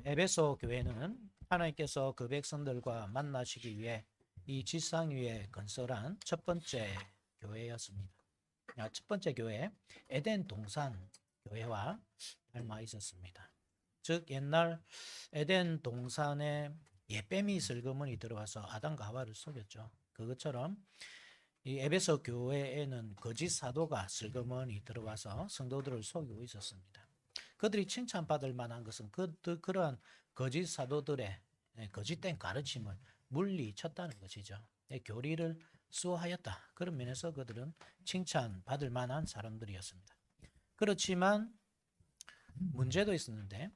에베소 교회는 하나님께서 그 백성들과 만나시기 위해 이 지상 위에 건설한 첫 번째 교회였습니다. 첫 번째 교회 에덴 동산 교회와 닮아 있었습니다. 즉 옛날 에덴 동산에 예뱀이 슬그머니 들어와서 아담과 하와를 속였죠. 그것처럼 이 에베소 교회에는 거짓 사도가 슬그머니 들어와서 성도들을 속이고 있었습니다. 그들이 칭찬받을 만한 것은 그러한 거짓 사도들의 거짓된 가르침을 물리쳤다는 것이죠. 교리를 수호하였다. 그런 면에서 그들은 칭찬받을 만한 사람들이었습니다. 그렇지만 문제도 있었는데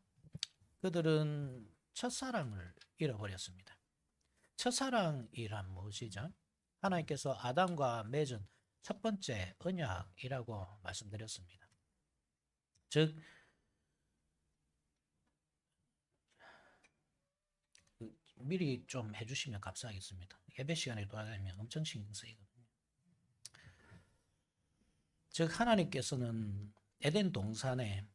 그들은 첫사랑을 잃어버렸습니다. 첫사랑이란 무엇이죠? 하나님께서 아담과 맺은 첫 번째 언약이라고 말씀드렸습니다. 즉 미리 좀 해주시면 감사하겠습니다. 예배 시간에 돌아다니면 엄청 신경 쓰이거든요. 즉 하나님께서는 에덴 동산에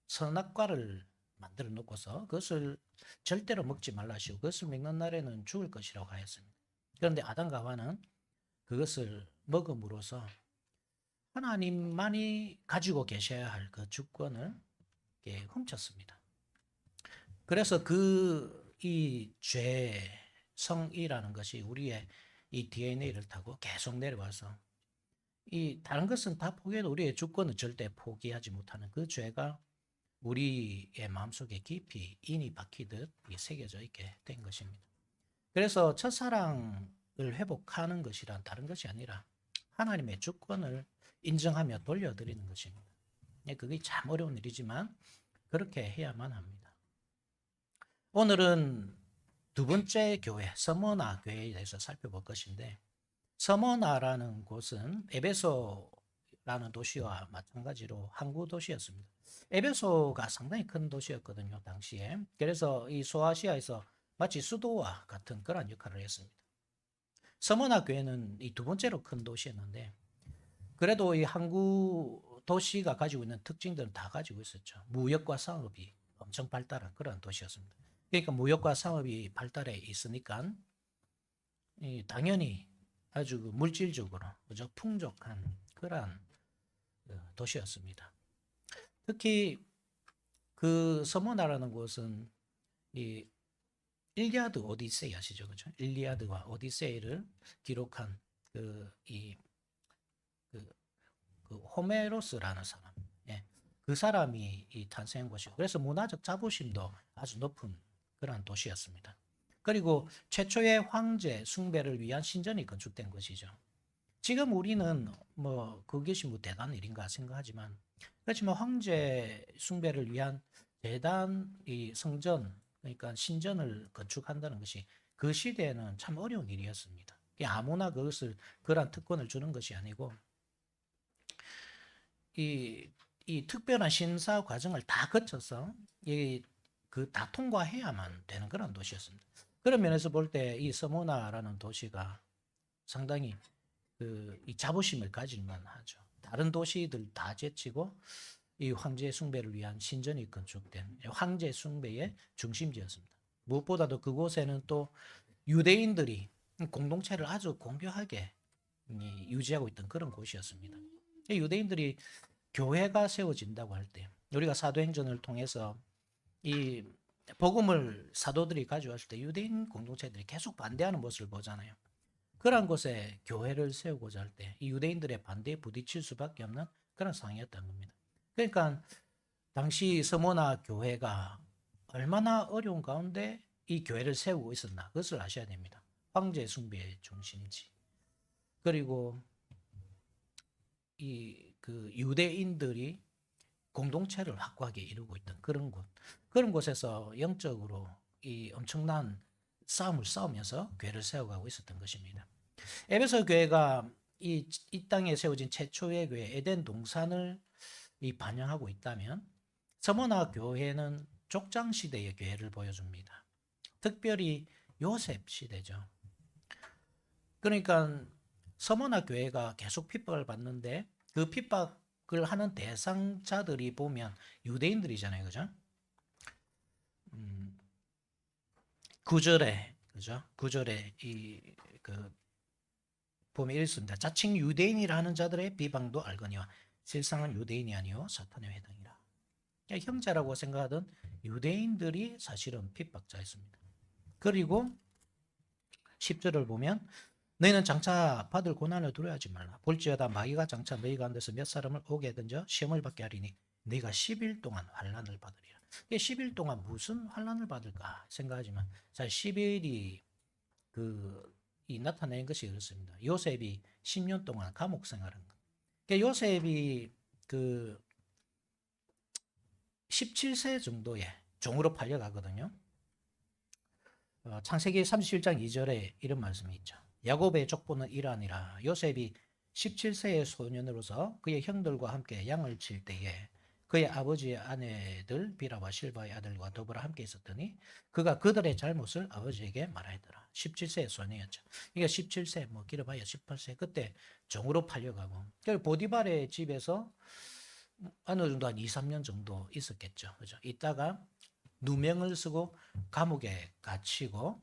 선악과를 만들어 놓고서 그것을 절대로 먹지 말라시고 그것을 먹는 날에는 죽을 것이라고 하였습니다. 그런데 아담과 하와는 그것을 먹음으로써 하나님만이 가지고 계셔야 할 그 주권을 훔쳤습니다. 그래서 이 죄성이라는 것이 우리의 이 DNA를 타고 계속 내려와서 이 다른 것은 다 포기해도 우리의 주권은 절대 포기하지 못하는 그 죄가 우리의 마음속에 깊이 인이 박히듯 새겨져 있게 된 것입니다. 그래서 첫사랑을 회복하는 것이란 다른 것이 아니라 하나님의 주권을 인정하며 돌려드리는 것입니다. 그게 참 어려운 일이지만 그렇게 해야만 합니다. 오늘은 두 번째 교회, 서머나 교회에 대해서 살펴볼 것인데 서머나라는 곳은 에베소라는 도시와 마찬가지로 항구 도시였습니다. 에베소가 상당히 큰 도시였거든요, 당시에. 그래서 이 소아시아에서 마치 수도와 같은 그런 역할을 했습니다. 서머나 교회는 이 두 번째로 큰 도시였는데 그래도 이 항구 도시가 가지고 있는 특징들은 다 가지고 있었죠. 무역과 상업이 엄청 발달한 그런 도시였습니다. 그러니까 무역과 상업이 발달해 있으니까 당연히 아주 물질적으로 그저 풍족한 그런 도시였습니다. 특히 그 서머나라는 곳은 이 일리아드 오디세이 아시죠? 그죠? 일리아드와 오디세이를 기록한 그 호메로스라는 사람, 그 사람이 탄생한 곳이고, 그래서 문화적 자부심도 아주 높은 그런 도시였습니다. 그리고 최초의 황제 숭배를 위한 신전이 건축된 것이죠. 지금 우리는 그것이 대단한 일인가 생각하지만, 그렇지만 황제 숭배를 위한 대단 이 성전, 그러니까 신전을 건축한다는 것이 그 시대에는 참 어려운 일이었습니다. 아무나 그러한 특권을 주는 것이 아니고 이 특별한 심사 과정을 다 거쳐서 다 통과해야만 되는 그런 도시였습니다. 그런 면에서 볼 때 이 서모나라는 도시가 상당히 이 자부심을 가질만 하죠. 다른 도시들 다 제치고 이 황제 숭배를 위한 신전이 건축된 황제 숭배의 중심지였습니다. 무엇보다도 그곳에는 또 유대인들이 공동체를 아주 공교하게 유지하고 있던 그런 곳이었습니다. 유대인들이 교회가 세워진다고 할 때 우리가 사도행전을 통해서 이 복음을 사도들이 가져왔을 때 유대인 공동체들이 계속 반대하는 모습을 보잖아요. 그런 곳에 교회를 세우고자 할 때 이 유대인들의 반대에 부딪힐 수밖에 없는 그런 상황이었던 겁니다. 그러니까 당시 서모나 교회가 얼마나 어려운 가운데 이 교회를 세우고 있었나 그것을 아셔야 됩니다. 황제 숭배의 중심지. 그리고 그 유대인들이 공동체를 확고하게 이루고 있던 그런 곳에서 영적으로 이 엄청난 싸움을 싸우면서 교회를 세워가고 있었던 것입니다. 에베소 교회가 이 땅에 세워진 최초의 교회 에덴 동산을 반영하고 있다면 서머나 교회는 족장 시대의 교회를 보여줍니다. 특별히 요셉 시대죠. 그러니까 서머나 교회가 계속 핍박을 받는데 그 핍박을 하는 대상자들이 보면 유대인들이잖아요, 그죠? 구절에 그죠? 구절에 그 보면 이렇습니다. 자칭 유대인이라 하는 자들의 비방도 알거니와 실상은 유대인이 아니요 사탄의 회당이라. 그러니까 형제라고 생각하던 유대인들이 사실은 핍박자였습니다. 그리고 10절을 보면 너희는 장차 받을 고난을 두려워하지 말라. 볼지어다 마귀가 장차 너희 가운데서 몇 사람을 오게 던져 시험을 받게 하리니 너희가 10일 동안 환난을 받으리라. 10일 동안 무슨 환난을 받을까 생각하지만 사실 10일이 이 나타낸 것이 그렇습니다. 요셉이 10년 동안 감옥 생활한 것. 그러니까 요셉이 17세 정도에 종으로 팔려가거든요. 창세기 37장 2절에 이런 말씀이 있죠. 야곱의 족보는 이러하니라. 요셉이 17세의 소년으로서 그의 형들과 함께 양을 칠 때에 그의 아버지의 아내들 비라와 실바의 아들과 더불어 함께 있었더니 그가 그들의 잘못을 아버지에게 말하더라. 17세의 소년이었죠. 그러니까 17세, 뭐 길어봐야 18세 그때 종으로 팔려가고 보디발의 집에서 어느 정도 한 2, 3년 정도 있었겠죠. 그죠? 이따가 누명을 쓰고 감옥에 갇히고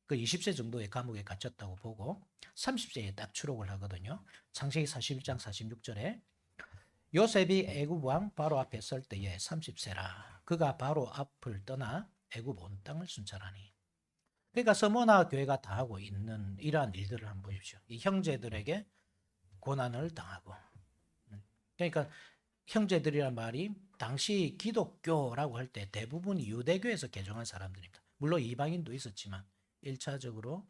그 20세 정도의 감옥에 갇혔다고 보고 30세에 딱 추록을 하거든요. 창세기 41장 46절에 요셉이 애굽 왕 바로 앞에 설 때에 30세라. 그가 바로 앞을 떠나 애굽 온 땅을 순찰하니. 그러니까 서머나 교회가 당하고 있는 이러한 일들을 한번 보십시오. 이 형제들에게 고난을 당하고. 그러니까 형제들이란 말이 당시 기독교라고 할 때 대부분 유대교에서 개종한 사람들입니다. 물론 이방인도 있었지만 1차적으로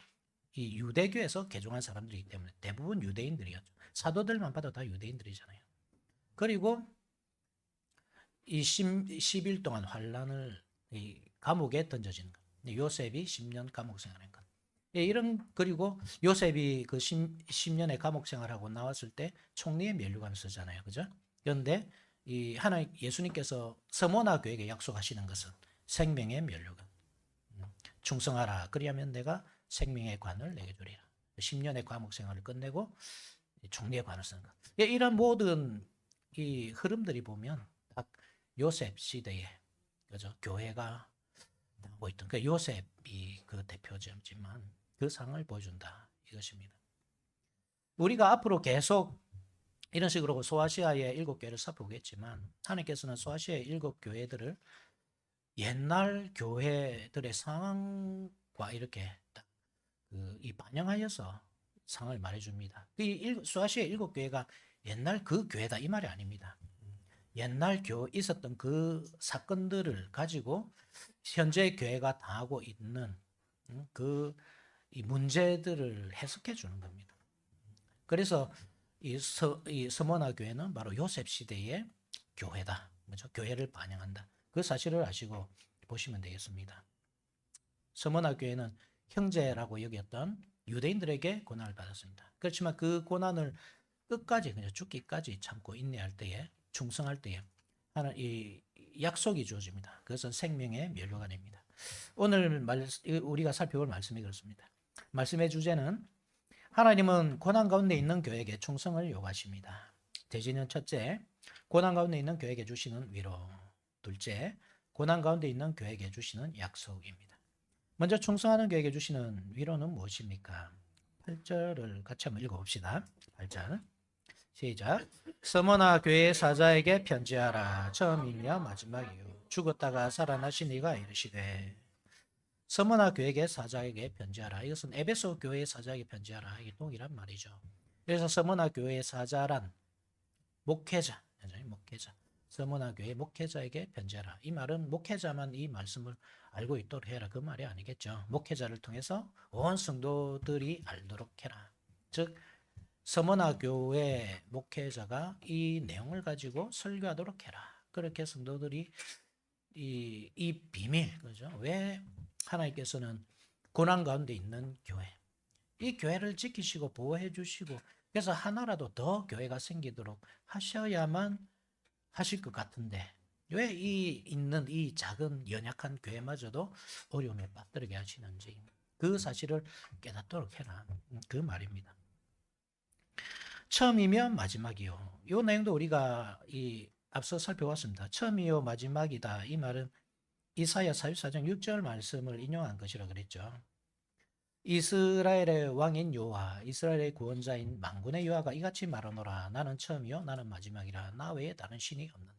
이 유대교에서 개종한 사람들이기 때문에 대부분 유대인들이었죠. 사도들만 봐도 다 유대인들이잖아요. 그리고 이 10일 동안 환란을 이 감옥에 던져지는 것. 요셉이 10년 감옥 생활한 것. 그리고 요셉이 그 10년의 감옥 생활하고 나왔을 때 총리의 면류관을 쓰잖아요. 그죠? 그런데 예수님께서 서머나 교회에게 약속하시는 것은 생명의 면류관. 충성하라. 그리하면 내가 생명의 관을 내게 주리라. 10년의 감옥 생활을 끝내고 총리의 관을 쓰는 것. 이런 모든 이 흐름들이 보면 딱 요셉 시대에 그죠? 교회가 하고 있던 그 요셉이 그 대표점이지만 그 상을 보여준다 이것입니다. 우리가 앞으로 계속 이런 식으로 소아시아의 7교회를 살펴보겠지만 하나님께서는 소아시아의 7교회들을 옛날 교회들의 상황과 이렇게 딱 이 반영하여서 상을 말해줍니다. 소아시아의 7교회가 옛날 그 교회다 이 말이 아닙니다. 옛날 있었던 그 사건들을 가지고 현재 교회가 당하고 있는 이 문제들을 해석해 주는 겁니다. 그래서 이 서머나 교회는 바로 요셉 시대의 교회다. 그렇죠? 교회를 반영한다. 그 사실을 아시고 보시면 되겠습니다. 서머나 교회는 형제라고 여겼던 유대인들에게 고난을 받았습니다. 그렇지만 그 고난을 끝까지 그냥 죽기까지 참고 인내할 때에 충성할 때에 하는 이 약속이 주어집니다. 그것은 생명의 면류관입니다. 오늘 우리가 살펴볼 말씀이 그렇습니다. 말씀의 주제는 하나님은 고난 가운데 있는 교회에게 충성을 요구하십니다. 대지는 첫째, 고난 가운데 있는 교회에게 주시는 위로. 둘째, 고난 가운데 있는 교회에게 주시는 약속입니다. 먼저 충성하는 교회에게 주시는 위로는 무엇입니까? 8절을 같이 한번 읽어봅시다. 8절 시작. 서머나 교회의 사자에게 편지하라. 처음이며 마지막이요 죽었다가 살아나신 이가 이르시되. 서머나 교회의 사자에게 편지하라. 이것은 에베소 교회의 사자에게 편지하라. 이게 동일한 말이죠. 그래서 서머나 교회의 사자란 목회자. 서머나 교회 목회자에게 편지하라. 이 말은 목회자만 이 말씀을 알고 있도록 해라. 그 말이 아니겠죠. 목회자를 통해서 온 성도들이 알도록 해라. 즉 서머나 교회 목회자가 이 내용을 가지고 설교하도록 해라. 그렇게 성도들이 이 비밀, 그죠? 왜 하나님께서는 고난 가운데 있는 교회, 이 교회를 지키시고 보호해 주시고 그래서 하나라도 더 교회가 생기도록 하셔야만 하실 것 같은데 왜 있는 이 작은 연약한 교회마저도 어려움에 빠뜨리게 하시는지 그 사실을 깨닫도록 해라. 그 말입니다. 처음이며 마지막이요. 이 내용도 우리가 앞서 살펴봤습니다. 처음이요 마지막이다. 이 말은 이사야 44장 6절 말씀을 인용한 것이라 그랬죠. 이스라엘의 왕인 여호와, 이스라엘의 구원자인 만군의 여호와가 이같이 말하노라. 나는 처음이요 나는 마지막이라. 나 외에 다른 신이 없느니라.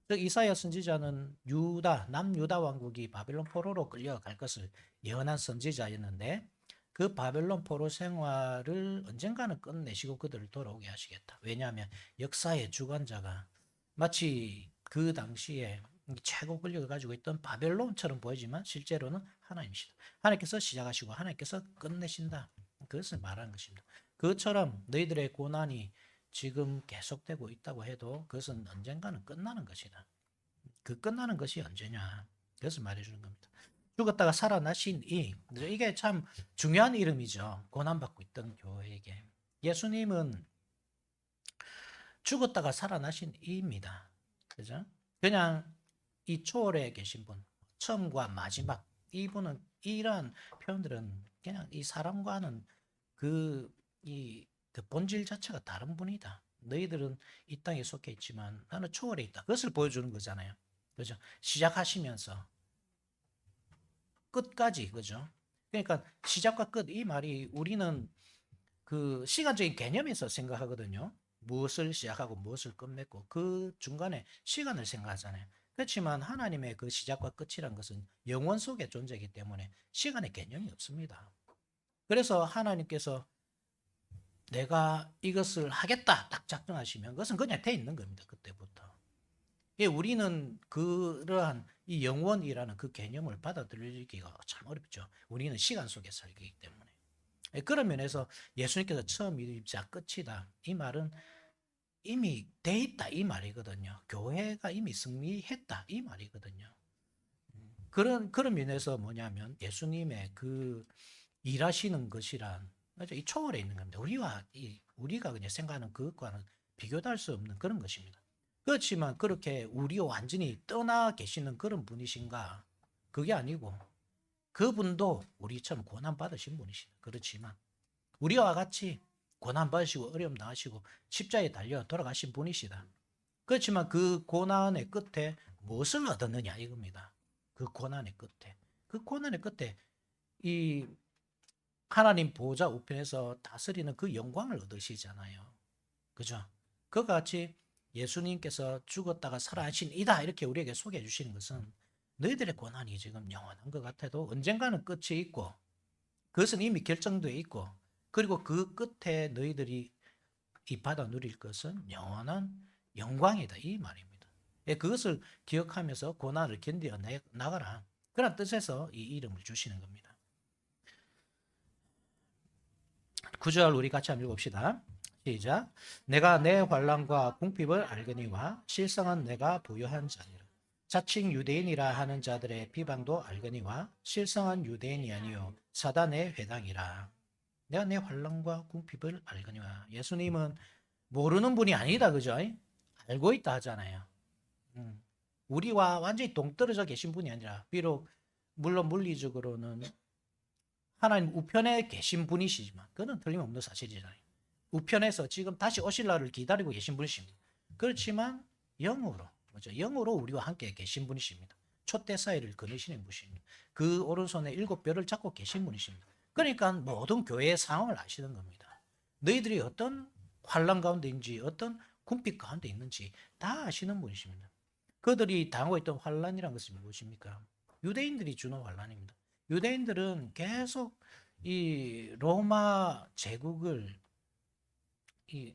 즉 이사야 선지자는 유다, 남유다 왕국이 바벨론 포로로 끌려갈 것을 예언한 선지자였는데, 그 바벨론 포로 생활을 언젠가는 끝내시고 그들을 돌아오게 하시겠다. 왜냐하면 역사의 주관자가 마치 그 당시에 최고 권력을 가지고 있던 바벨론처럼 보이지만 실제로는 하나님이시다. 하나님께서 시작하시고 하나님께서 끝내신다. 그것을 말하는 것입니다. 그것처럼 너희들의 고난이 지금 계속되고 있다고 해도 그것은 언젠가는 끝나는 것이다. 그 끝나는 것이 언제냐? 그것을 말해주는 겁니다. 죽었다가 살아나신 이게 참 중요한 이름이죠. 고난받고 있던 교회에게. 예수님은 죽었다가 살아나신 이입니다. 그죠? 그냥 이 초월에 계신 분, 처음과 마지막, 이분은 이런 표현들은 그냥 이 사람과는 그 본질 자체가 다른 분이다. 너희들은 이 땅에 속해 있지만 나는 초월에 있다. 그것을 보여주는 거잖아요. 그죠? 시작하시면서 끝까지, 그죠? 그러니까 시작과 끝, 이 말이 우리는 그 시간적인 개념에서 생각하거든요. 무엇을 시작하고 무엇을 끝맺고 그 중간에 시간을 생각하잖아요. 그렇지만 하나님의 그 시작과 끝이란 것은 영원 속의 존재이기 때문에 시간의 개념이 없습니다. 그래서 하나님께서 내가 이것을 하겠다 딱 작정하시면 그것은 그냥 돼 있는 겁니다. 그때부터. 우리는 그러한 이 영원이라는 그 개념을 받아들이기가 참 어렵죠. 우리는 시간 속에 살기 때문에. 그런 면에서 예수님께서 처음이자 끝이다. 이 말은 이미 돼 있다 이 말이거든요. 교회가 이미 승리했다 이 말이거든요. 그런 면에서 뭐냐면 예수님의 그 일하시는 것이란 이 초월에 있는 겁니다. 우리가 그냥 생각하는 그것과는 비교도 할 수 없는 그런 것입니다. 그렇지만 그렇게 우리와 완전히 떠나 계시는 그런 분이신가? 그게 아니고 그분도 우리처럼 고난 받으신 분이시다. 그렇지만 우리와 같이 고난 받으시고 어려움 당하시고 십자가에 달려 돌아가신 분이시다. 그렇지만 그 고난의 끝에 무엇을 얻었느냐 이겁니다. 그 고난의 끝에. 그 고난의 끝에 이 하나님 보호자 우편에서 다스리는 그 영광을 얻으시잖아요. 그죠? 그와 같이 예수님께서 죽었다가 살아나신 이다 이렇게 우리에게 소개해 주시는 것은 너희들의 고난이 지금 영원한 것 같아도 언젠가는 끝이 있고 그것은 이미 결정되어 있고 그리고 그 끝에 너희들이 이 받아 누릴 것은 영원한 영광이다 이 말입니다. 그것을 기억하면서 고난을 견디어 나가라. 그런 뜻에서 이 이름을 주시는 겁니다. 9절 우리 같이 한번 읽읍시다. 시작. 내가 내 환난과 궁핍을 알거니와 실상은 내가 부요한 자니라. 자칭 유대인이라 하는 자들의 비방도 알거니와 실상은 유대인이 아니요 사단의 회당이라. 내가 내 환난과 궁핍을 알거니와. 예수님은 모르는 분이 아니다, 그죠? 알고 있다 하잖아요. 우리와 완전히 동떨어져 계신 분이 아니라 비록 물론 물리적으로는 하나님 우편에 계신 분이시지만 그건 틀림없는 사실이잖아요. 우편에서 지금 다시 오실 날을 기다리고 계신 분이십니다. 그렇지만 영으로, 뭐죠? 영으로 우리와 함께 계신 분이십니다. 촛대 사이를 거니시는 분이십니다. 그 오른손에 7뼈를 잡고 계신 분이십니다. 그러니까 모든 교회의 상황을 아시는 겁니다. 너희들이 어떤 환난 가운데인지 어떤 궁핍 가운데 있는지 다 아시는 분이십니다. 그들이 당하고 있던 환난이란 것은 무엇입니까? 유대인들이 주는 환난입니다. 유대인들은 계속 이 로마 제국을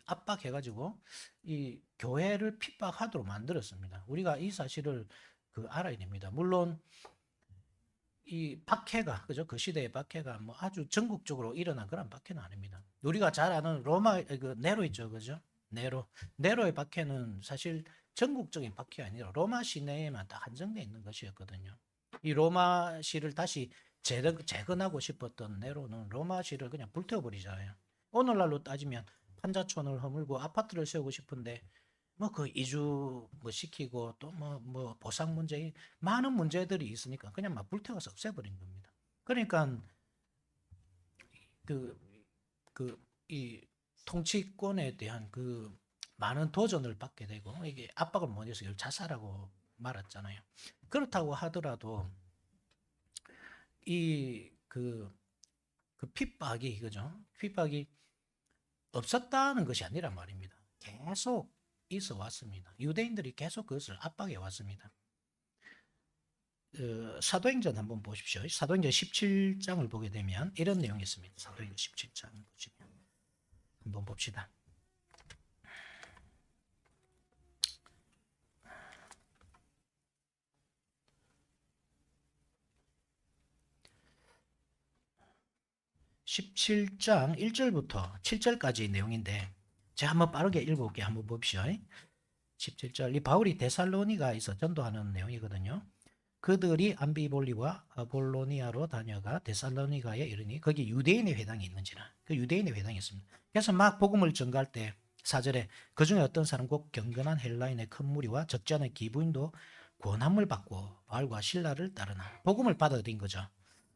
압박해가지고 이 교회를 핍박하도록 만들었습니다. 우리가 이 사실을 알아야 됩니다. 물론 이 박해가 그죠? 그 시대의 박해가 뭐 아주 전국적으로 일어난 그런 박해는 아닙니다. 우리가 잘 아는 로마 네로 있죠, 그죠? 네로의 박해는 사실 전국적인 박해가 아니라 로마 시내에만 다 한정되어 있는 것이었거든요. 이 로마시를 다시 재건하고 싶었던 네로는 로마시를 그냥 불태워버리잖아요. 오늘날로 따지면 판자촌을 허물고 아파트를 세우고 싶은데 뭐 그 이주 뭐 시키고 또 뭐 보상 문제 많은 문제들이 있으니까 그냥 막 불태워서 없애버린 겁니다. 그러니까 이 통치권에 대한 그 많은 도전을 받게 되고 이게 압박을 못 해서 자살하고 말았잖아요. 그렇다고 하더라도 그 핍박이, 그죠? 핍박이 없었다는 것이 아니란 말입니다. 계속 있어 왔습니다. 유대인들이 계속 그것을 압박해 왔습니다. 사도행전 한번 보십시오. 사도행전 17장을 보게 되면 이런 내용이 있습니다. 사도행전 17장을 보시면 한번 봅시다. (17장) 1절부터 7절까지 내용인데 제가 한번 빠르게 읽어볼게요. 한번 봅시오. 17절, 이 바울이 데살로니가에서 전도하는 내용이거든요. 그들이 암비볼리와 아볼로니아로 다녀가 데살로니가에 이르니 거기 유대인의 회당이 있는지라. 그 유대인의 회당이 있습니다. 그래서 막 복음을 전가할 때 4절에 그 중에 어떤 사람 곧 경건한 헬라인의 큰 무리와 적지 않은 기부인도 권함을 받고 바울과 실라를 따르나. 복음을 받아들인 거죠.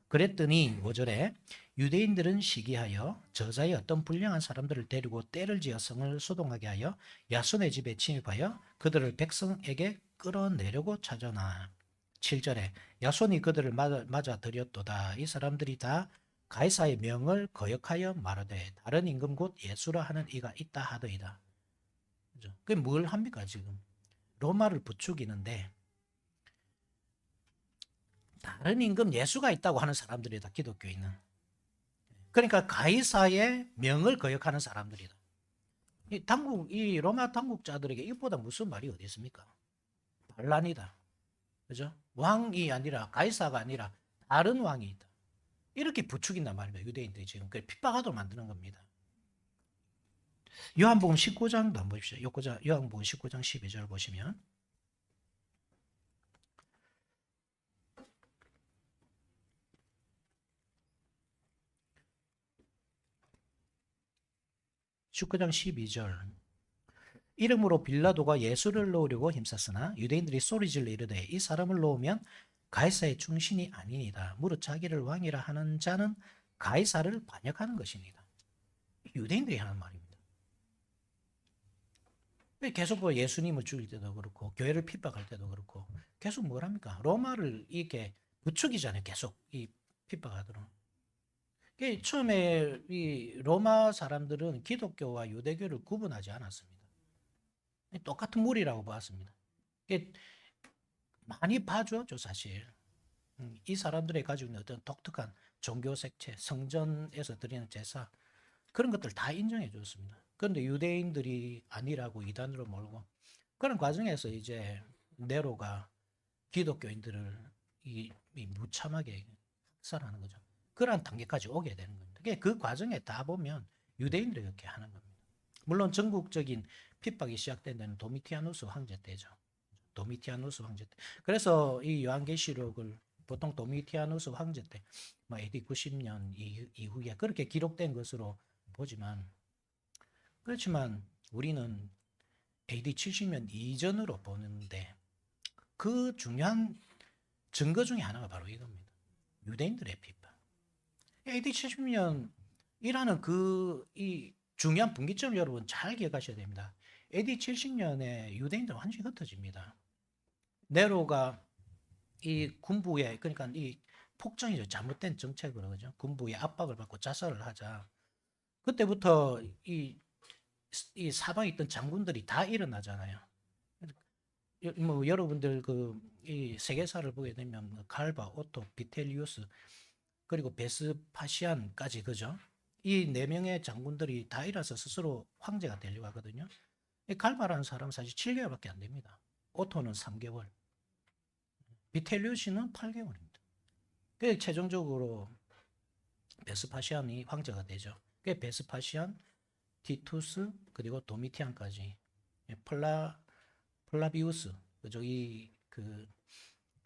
그랬더니 5절에 유대인들은 시기하여 저자의 어떤 불량한 사람들을 데리고 때를 지어 성을 소동하게 하여 야손의 집에 침입하여 그들을 백성에게 끌어내려고 찾아나. 7절에 야손이 그들을 맞아 들였도다. 이 사람들이 다 가이사의 명을 거역하여 말하되 다른 임금 곧 예수라 하는 이가 있다 하더이다. 그죠? 그게 뭘 합니까 지금? 로마를 부추기는데 다른 임금 예수가 있다고 하는 사람들이다. 기독교인은. 그러니까 가이사의 명을 거역하는 사람들이다. 이 로마 당국자들에게 이보다 무슨 말이 어디 있습니까? 반란이다. 그죠? 왕이 아니라 가이사가 아니라 다른 왕이 있다. 이렇게 부추긴단 말입니다. 유대인들이 지금 그 핍박하도록 만드는 겁니다. 요한복음 19장도 한번 보십시오. 요한복음 19장 12절 보시면 19장 12절 이름으로 빌라도가 예수를 놓으려고 힘썼으나 유대인들이 소리질러 이르되 이 사람을 놓으면 가이사의 충신이 아니니이다. 무릇 자기를 왕이라 하는 자는 가이사를 반역하는 것이니이다. 유대인들이 하는 말입니다. 계속 뭐 예수님을 죽일 때도 그렇고 교회를 핍박할 때도 그렇고 계속 뭘 합니까? 로마를 이렇게 부추기잖아요. 계속 이 핍박하도록. 처음에 이 로마 사람들은 기독교와 유대교를 구분하지 않았습니다. 똑같은 무리라고 봤습니다. 많이 봐줬죠, 사실. 이 사람들이 가지고 있는 어떤 독특한 종교 색채, 성전에서 드리는 제사, 그런 것들 다 인정해 줬습니다. 그런데 유대인들이 아니라고 이단으로 몰고, 그런 과정에서 이제 네로가 기독교인들을 무참하게 학살하는 거죠. 그런 단계까지 오게 되는 겁니다. 그 과정에 다 보면 유대인들이 그렇게 하는 겁니다. 물론 전국적인 핍박이 시작된 데는 도미티아누스 황제 때죠. 도미티아누스 황제 때. 그래서 이 요한계시록을 보통 도미티아누스 황제 때, AD 90년 이후에 그렇게 기록된 것으로 보지만, 그렇지만 우리는 AD 70년 이전으로 보는데 그 중요한 증거 중에 하나가 바로 이겁니다. 유대인들의 핍박. AD 70년이라는 이 중요한 분기점 여러분 잘 기억하셔야 됩니다. AD 70년에 유대인들 완전히 흩어집니다. 네로가 이 군부에, 그러니까 이 폭정이죠. 잘못된 정책으로, 그죠? 군부의 압박을 받고 자살을 하자. 그때부터 이 사방에 있던 장군들이 다 일어나잖아요. 뭐 여러분들 이 세계사를 보게 되면 갈바, 오토, 비텔리우스, 그리고 베스파시안까지, 그죠? 이 네 명의 장군들이 다 일어나서 스스로 황제가 되려고 하거든요. 이 갈바라는 사람은 사실 7개월밖에 안 됩니다. 오토는 3개월, 비텔리우스는 8개월입니다. 그래서 최종적으로 베스파시안이 황제가 되죠. 그 베스파시안, 티투스, 그리고 도미티안까지, 플라비우스, 그죠? 그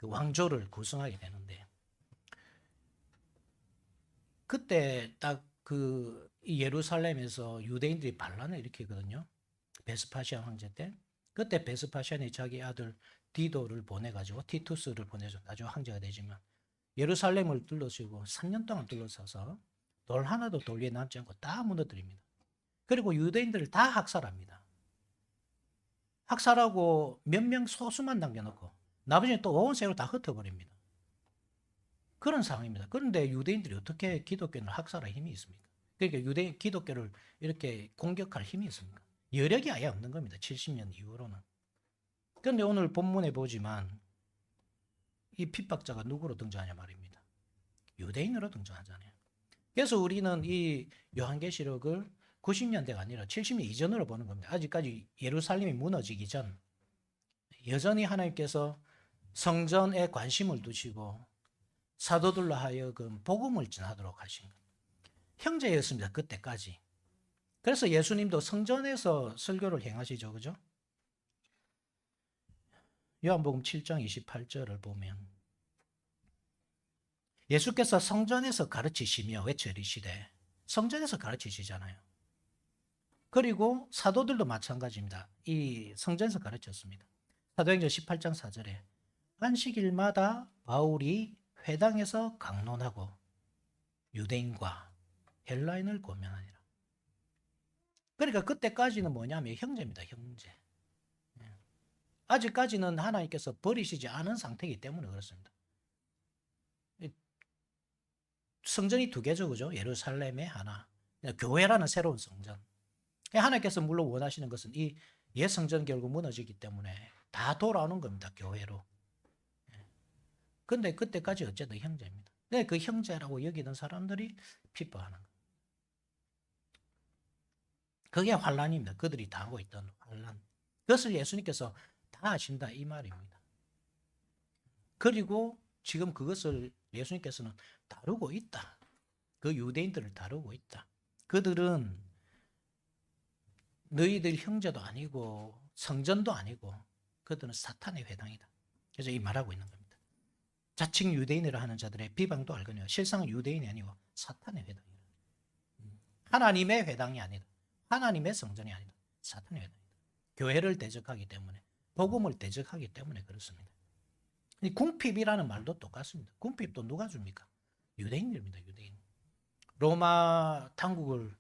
왕조를 구성하게 되는데, 그때 딱 예루살렘에서 유대인들이 반란을 일으키거든요. 베스파시안 황제 때. 그때 베스파시안이 자기 아들 디도를 보내가지고 티투스를 보내서 나중에 황제가 되지만 예루살렘을 둘러쓰고 3년 동안 둘러싸서 돌 하나도 돌 위에 남지 않고 다 무너뜨립니다. 그리고 유대인들을 다 학살합니다. 학살하고 몇 명 소수만 남겨놓고 나머지는 또 오온새로 다 흩어버립니다. 그런 상황입니다. 그런데 유대인들이 어떻게 기독교를 학살할 힘이 있습니까? 그러니까 유대인 기독교를 이렇게 공격할 힘이 있습니까? 여력이 아예 없는 겁니다. 70년 이후로는. 그런데 오늘 본문에 보지만 이 핍박자가 누구로 등장하냐 말입니다. 유대인으로 등장하잖아요. 그래서 우리는 이 요한계시록을 90년대가 아니라 70년 이전으로 보는 겁니다. 아직까지 예루살렘이 무너지기 전 여전히 하나님께서 성전에 관심을 두시고 사도들로 하여금 복음을 전하도록 하신 것. 형제였습니다. 그때까지. 그래서 예수님도 성전에서 설교를 행하시죠. 그죠? 요한복음 7장 28절을 보면 예수께서 성전에서 가르치시며 외쳐이르시되 성전에서 가르치시잖아요. 그리고 사도들도 마찬가지입니다. 이 성전에서 가르쳤습니다. 사도행전 18장 4절에 안식일마다 바울이 회당에서 강론하고 유대인과 헬라인을 고면하니라. 그러니까 그때까지는 뭐냐면 형제입니다. 형제. 아직까지는 하나님께서 버리시지 않은 상태이기 때문에 그렇습니다. 성전이 두 개죠. 그죠? 예루살렘에 하나. 교회라는 새로운 성전. 하나님께서 물론 원하시는 것은 이 옛 성전 결국 무너지기 때문에 다 돌아오는 겁니다. 교회로. 근데 그때까지 어쨌든 형제입니다. 근데 그 형제라고 여기는 사람들이 핍박하는 거예요. 그게 환란입니다. 그들이 당하고 있던 환란. 그것을 예수님께서 다 아신다 이 말입니다. 그리고 지금 그것을 예수님께서는 다루고 있다. 그 유대인들을 다루고 있다. 그들은 너희들 형제도 아니고 성전도 아니고 그들은 사탄의 회당이다. 그래서 이 말하고 있는 겁니다. 자칭 유대인이라 하는 자들의 비방도 알거니와 실상은 유대인이 아니고 사탄의 회당이다. 하나님의 회당이 아니다. 하나님의 성전이 아니다. 사탄의 회당이다. 교회를 대적하기 때문에 복음을 대적하기 때문에 그렇습니다. 이 궁핍이라는 말도 똑같습니다. 궁핍도 누가 줍니까? 유대인들입니다. 유대인. 로마 당국을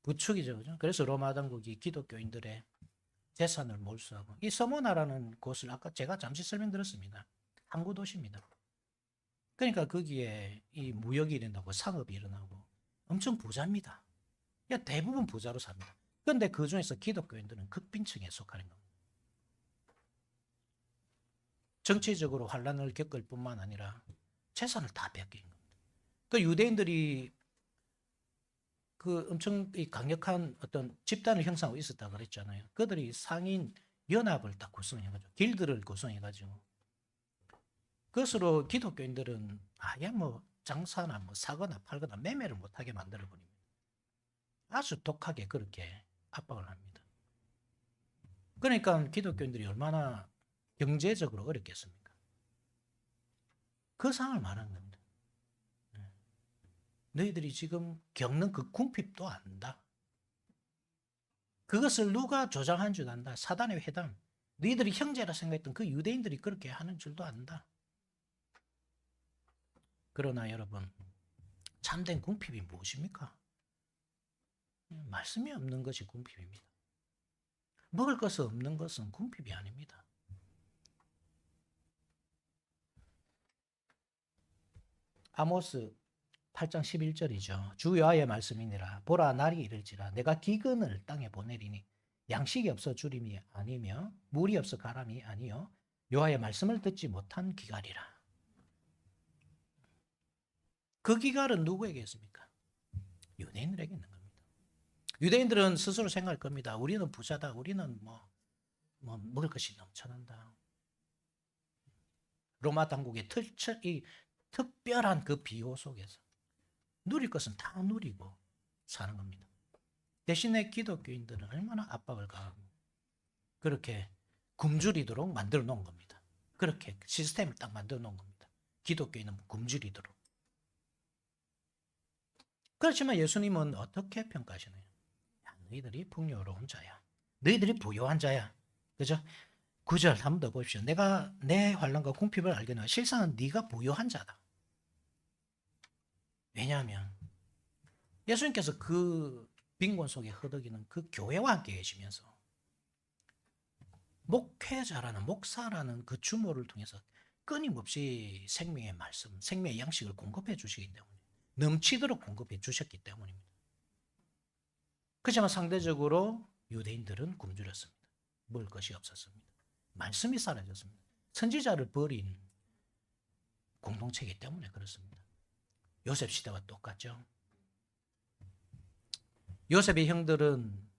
부추기죠. 그죠? 그래서 로마 당국이 기독교인들의 재산을 몰수하고 이 서모나라는 곳을 아까 제가 잠시 설명드렸습니다. 항구 도시입니다. 그러니까 거기에 이 무역이 일어나고 상업이 일어나고 엄청 부자입니다. 대부분 부자로 삽니다. 그런데 그 중에서 기독교인들은 극빈층에 속하는 겁니다. 정치적으로 환란을 겪을 뿐만 아니라 재산을 다 뺏긴 겁니다. 그 유대인들이 그 엄청 강력한 어떤 집단을 형성하고 있었다 그랬잖아요. 그들이 상인 연합을 딱 구성해가지고 길드를 구성해가지고 그것으로 기독교인들은 아예 뭐 장사나 뭐 사거나 팔거나 매매를 못하게 만들어 버립니다. 아주 독하게 그렇게 압박을 합니다. 그러니까 기독교인들이 얼마나 경제적으로 어렵겠습니까? 그 상황을 말하는 겁니다. 너희들이 지금 겪는 그 궁핍도 안다. 그것을 누가 조장한 줄 안다. 사단의 회당. 너희들이 형제라 생각했던 그 유대인들이 그렇게 하는 줄도 안다. 그러나 여러분, 참된 궁핍이 무엇입니까? 말씀이 없는 것이 궁핍입니다. 먹을 것이 없는 것은 궁핍이 아닙니다. 아모스 8장 11절이죠. 주 여호와의 말씀이니라. 보라 날이 이를지라 내가 기근을 땅에 보내리니 양식이 없어 주림이 아니며 물이 없어 가람이 아니요 여호와의 말씀을 듣지 못한 기갈이라. 그 기갈은 누구에게 있습니까? 유대인들에게 있는 겁니다. 유대인들은 스스로 생각할 겁니다. 우리는 부자다. 우리는 뭐 먹을 것이 넘쳐난다. 로마 당국의 특별한 그 비호 속에서 누릴 것은 다 누리고 사는 겁니다. 대신에 기독교인들은 얼마나 압박을 가하고 그렇게 굶주리도록 만들어 놓은 겁니다. 그렇게 시스템을 딱 만들어 놓은 겁니다. 기독교인은 굶주리도록. 그렇지만 예수님은 어떻게 평가하시나요? 야, 너희들이 풍요로운 자야. 너희들이 부유한 자야. 그죠? 9절 한 번 더 보십시오. 내가 내 환난과 궁핍을 알겠노라. 실상은 네가 부유한 자다. 왜냐하면 예수님께서 그 빈곤 속에 허덕이는 그 교회와 함께 계시면서 목회자라는 목사라는 그 주모를 통해서 끊임없이 생명의 말씀, 생명의 양식을 공급해 주시기 때문에 넘치도록 공급해 주셨기 때문입니다. 그렇지만 상대적으로 유대인들은 굶주렸습니다. 먹을 것이 없었습니다. 말씀이 사라졌습니다. 선지자를 버린 공동체이기 때문에 그렇습니다. 요셉 시대와 똑같죠. 요셉의 형들은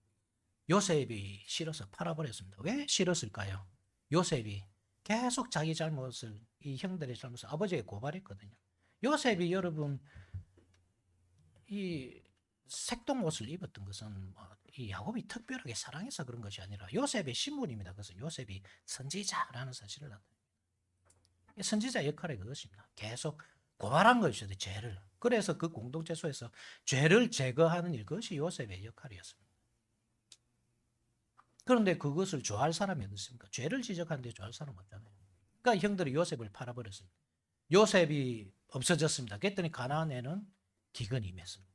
요셉이 싫어서 팔아버렸습니다. 왜 싫었을까요? 요셉이 계속 자기 잘못을, 이 형들의 잘못을 아버지에게 고발했거든요. 요셉이 여러분 이 색동 옷을 입었던 것은 이 야곱이 특별하게 사랑해서 그런 것이 아니라 요셉의 신분입니다. 그래서 요셉이 선지자라는 사실을 나타냅니다. 선지자 역할이 그것입니다. 계속 고발한 것이죠, 죄를. 그래서 그 공동체 속에서 죄를 제거하는 일, 그것이 요셉의 역할이었습니다. 그런데 그것을 좋아할 사람이 어디 있습니까? 죄를 지적하는데 좋아할 사람 없잖아요. 그러니까 형들이 요셉을 팔아버렸습니다. 요셉이 없어졌습니다. 그랬더니 가나안에는 기근이 임했습니다.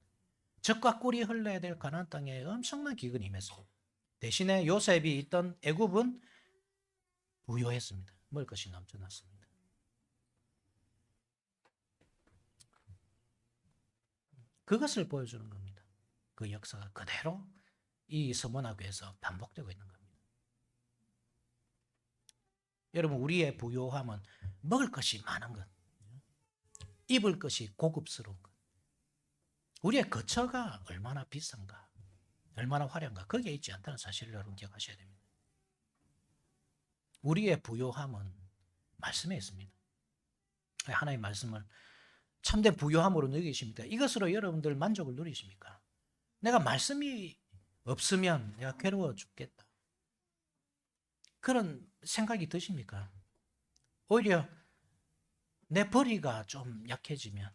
젖과 꿀이 흘러야 될 가나안 땅에 엄청난 기근이 임했습니다. 대신에 요셉이 있던 애굽은 부유했습니다. 먹을 것이 넘쳐났습니다. 그것을 보여주는 겁니다. 그 역사가 그대로 이 서문화교에서 반복되고 있는 겁니다. 여러분, 우리의 부요함은 먹을 것이 많은 것, 입을 것이 고급스러운 것, 우리의 거처가 얼마나 비싼가, 얼마나 화려한가, 거기에 있지 않다는 사실을 여러분 기억하셔야 됩니다. 우리의 부요함은 말씀에 있습니다. 하나님의 말씀을 참된 부요함으로 느끼십니까? 이것으로 여러분들 만족을 누리십니까? 내가 말씀이 없으면 내가 괴로워 죽겠다, 그런 생각이 드십니까? 오히려 내 벌이가 좀 약해지면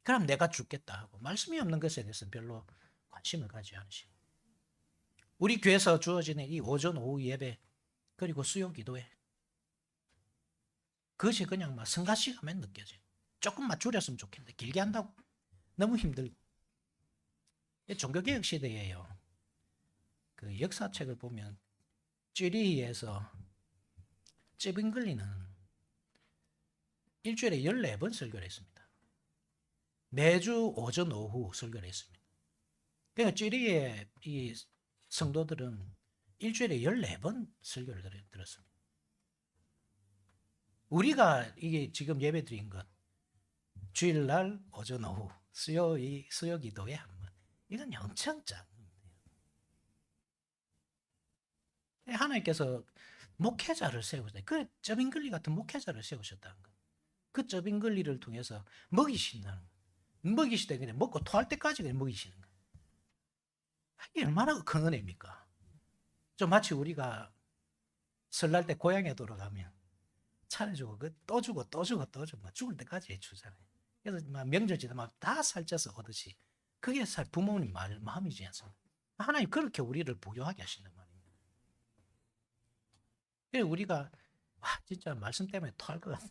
그럼 내가 죽겠다 하고 말씀이 없는 것에 대해서는 별로 관심을 가지지 않으시고, 우리 교회에서 주어지는 이 오전 오후 예배 그리고 수요 기도회, 그것이 그냥 막 성가시가만 느껴져요. 조금만 줄였으면 좋겠는데 길게 한다고 너무 힘들고. 종교개혁 시대에요, 그 역사책을 보면 쥐리히에서 찌빙글리는 일주일에 14번 설교를 했습니다. 매주 오전 오후 설교를 했습니다. 그러니까 쥐리히의 이 성도들은 일주일에 14번 설교를 들었습니다. 우리가 이게 지금 예배 드린 것, 주일날 오전 오후 수요 기도에 한 번, 이건 엄청 작은 거예요. 하나님께서 목회자를 세우셨다. 그 저빙글리 같은 목회자를 세우셨다는 거. 그 저빙글리를 통해서 먹이신다는 거. 먹이시되 그냥 먹고 토할 때까지 그냥 먹이시는 거. 이게 얼마나 큰 은혜입니까? 좀 마치 우리가 설날 때 고향에 돌아가면 차려주고 또 주고 또 주고 또 주고 죽을 때까지 해주잖아요. 그래서 막 명절 지나면 다 살쪄서 오듯이 그게 부모님 마음이지 않습니까? 하나님 그렇게 우리를 부유하게 하신단 말입니다. 그래서 우리가 진짜 말씀 때문에 토할 것 같아,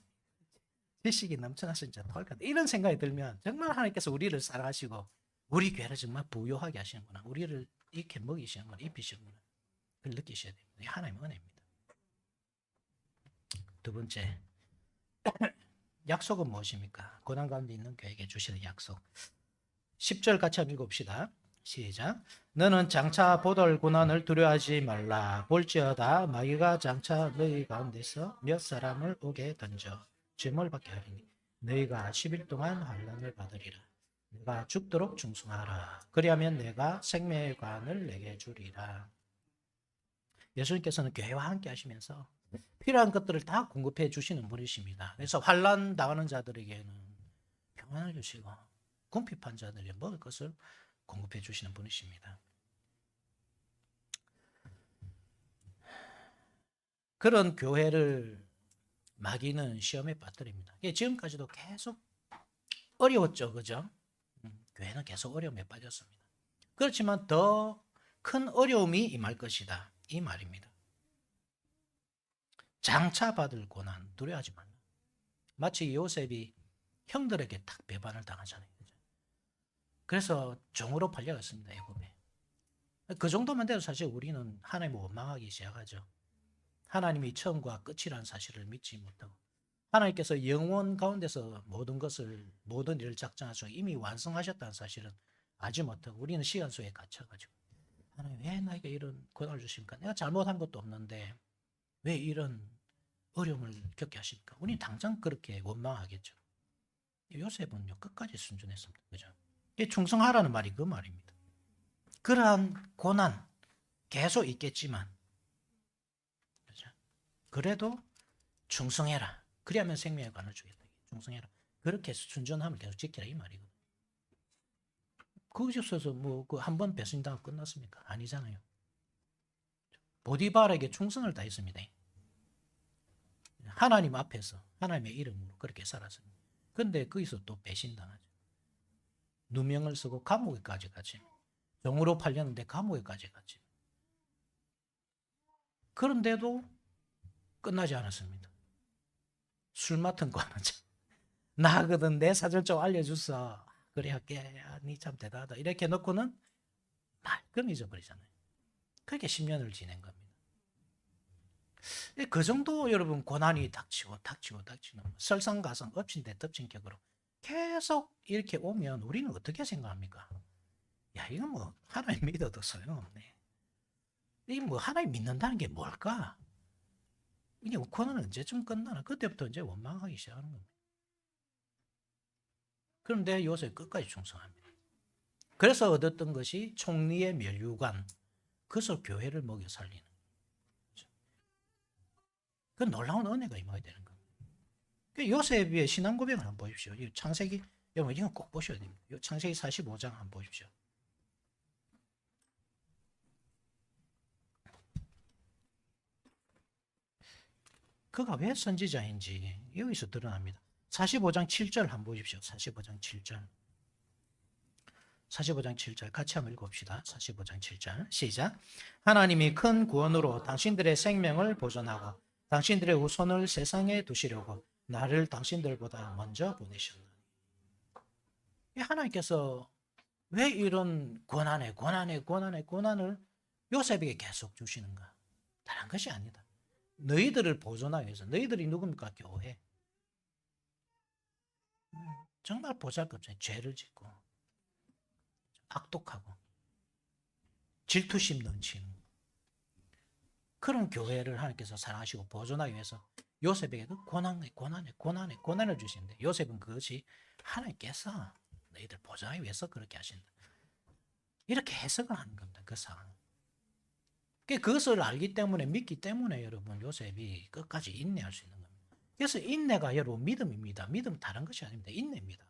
지식이 넘쳐나서 진짜 토할 것 같아, 이런 생각이 들면 정말 하나님께서 우리를 사랑하시고 우리 교회를 정말 부유하게 하시는구나, 우리를 이렇게 먹이시는구나, 입히시는구나, 그걸 느끼셔야 됩니다. 하나님의 은혜입니다. 두 번째, 약속은 무엇입니까? 고난 가운데 있는 교회에게 주시는 약속. 10절 같이 한번 읽읍시다. 시작. 너는 장차 보돌 고난을 두려워하지 말라. 볼지어다 마귀가 장차 너희 가운데서 몇 사람을 오게 던져 죄물 받게 하리니 너희가 10일 동안 환난을 받으리라. 내가 죽도록 충성하라. 그리하면 내가 생명의 관을 내게 주리라. 예수님께서는 교회와 함께 하시면서 필요한 것들을 다 공급해 주시는 분이십니다. 그래서 환난 당하는 자들에게는 평안을 주시고 궁핍한 자들에게 먹을 것을 공급해 주시는 분이십니다. 그런 교회를 마귀는 시험에 빠뜨립니다. 지금까지도 계속 어려웠죠, 그죠? 교회는 계속 어려움에 빠졌습니다. 그렇지만 더 큰 어려움이 임할 것이다, 이 말입니다. 장차 받을 고난 두려워하지 말라. 마치 요셉이 형들에게 딱 배반을 당하잖아요. 그래서 종으로 팔려갔습니다, 애굽에. 그 정도만 돼도 사실 우리는 하나님을 원망하기 시작하죠. 하나님이 처음과 끝이라는 사실을 믿지 못하고 하나님께서 영원 가운데서 모든 일을 작정하셔서 이미 완성하셨다는 사실은 알지 못하고 우리는 시간 속에 갇혀가지고 하나님 왜 나에게 이런 고난을 주십니까? 내가 잘못한 것도 없는데 왜 이런 어려움을 겪게 하십니까? 우리는 당장 그렇게 원망하겠죠. 요셉은요 끝까지 순종했습니다. 그죠? 충성하라는 말이 그 말입니다. 그러한 고난 계속 있겠지만 그죠? 그래도 충성해라. 그래야만 생명의 관을 주겠다. 충성해라. 그렇게 순전함을 계속 지키라 이 말이거든요. 거기서 뭐 한 번 배신당하고 끝났습니까? 아니잖아요. 보디발에게 충성을 다했습니다. 하나님 앞에서 하나님의 이름으로 그렇게 살았습니다. 근데 거기서 또 배신당하죠. 누명을 쓰고 감옥에까지 갔지. 종으로 팔렸는데 감옥에까지 갔지. 그런데도 끝나지 않았습니다. 술 맡은 관원자. 나거든 내 사절 좀 알려줬어. 그래 할게. 니 참 대단하다. 이렇게 놓고는 말끔 잊어버리잖아요. 그렇게 10년을 지낸 겁니다. 그 정도 여러분 고난이 닥치고 설상가상 엎친 데 덮친 격으로 계속 이렇게 오면 우리는 어떻게 생각합니까? 야 이건 뭐 하나님 믿어도 소용없네. 이게 뭐 하나님 믿는다는 게 뭘까? 이게 고난은 언제쯤 끝나나? 그때부터 이제 원망하기 시작하는 겁니다. 그런데 요셉 끝까지 충성합니다. 그래서 얻었던 것이 총리의 면류관, 그래서 교회를 먹여 살리는 거죠. 그 놀라운 은혜가 임하게 되는 겁니다. 요셉의 신앙 고백을 한번 보십시오. 창세기, 여러분 이건 꼭 보셔야 됩니다. 창세기 45장 한번 보십시오. 그가 왜 선지자인지 여기서 드러납니다. 45장 7절 한번 보십시오. 45장 7절. 45장 7절 같이 한번 읽어봅시다. 45장 7절 시작. 하나님이 큰 구원으로 당신들의 생명을 보존하고 당신들의 후손을 세상에 두시려고 나를 당신들보다 먼저 보내셨나니. 하나님께서 왜 이런 고난을 요셉에게 계속 주시는가? 다른 것이 아니다. 너희들을 보존하기 위해서. 너희들이 누굽니까? 교회. 정말 보잘것없이 죄를 짓고 악독하고 질투심 넘치는 그런 교회를 하나님께서 사랑하시고 보존하기 위해서 요셉에게 고난을 주시는데 요셉은 그것이 하나님께서 너희들 보존하기 위해서 그렇게 하신다. 이렇게 해석을 하는 겁니다. 그 상황. 그것을 알기 때문에 믿기 때문에 여러분 요셉이 끝까지 인내할 수 있는 겁니다. 그래서 인내가 여러분 믿음입니다. 믿음은 다른 것이 아닙니다. 인내입니다.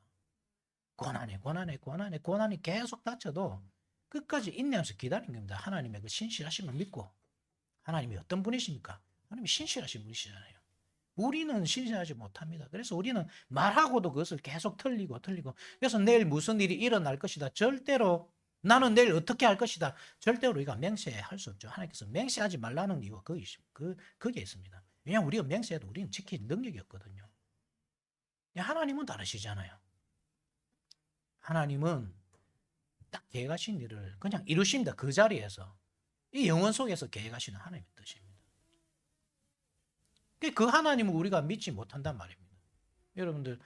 고난이 계속 닥쳐도 끝까지 인내하면서 기다리는 겁니다. 하나님의 그 신실하심을 믿고. 하나님이 어떤 분이십니까? 하나님이 신실하신 분이시잖아요. 우리는 신실하지 못합니다. 그래서 우리는 말하고도 그것을 계속 틀리고 그래서 내일 무슨 일이 일어날 것이다. 절대로 나는 내일 어떻게 할 것이다. 절대로 우리가 맹세할 수 없죠. 하나님께서 맹세하지 말라는 이유가 그게 있습니다. 왜냐하면 우리가 맹세해도 우리는 지킬 능력이 없거든요. 하나님은 다르시잖아요. 하나님은 딱 계획하신 일을 그냥 이루십니다. 그 자리에서. 이 영원 속에서 계획하시는 하나님의 뜻입니다. 그 하나님을 우리가 믿지 못한단 말입니다. 여러분들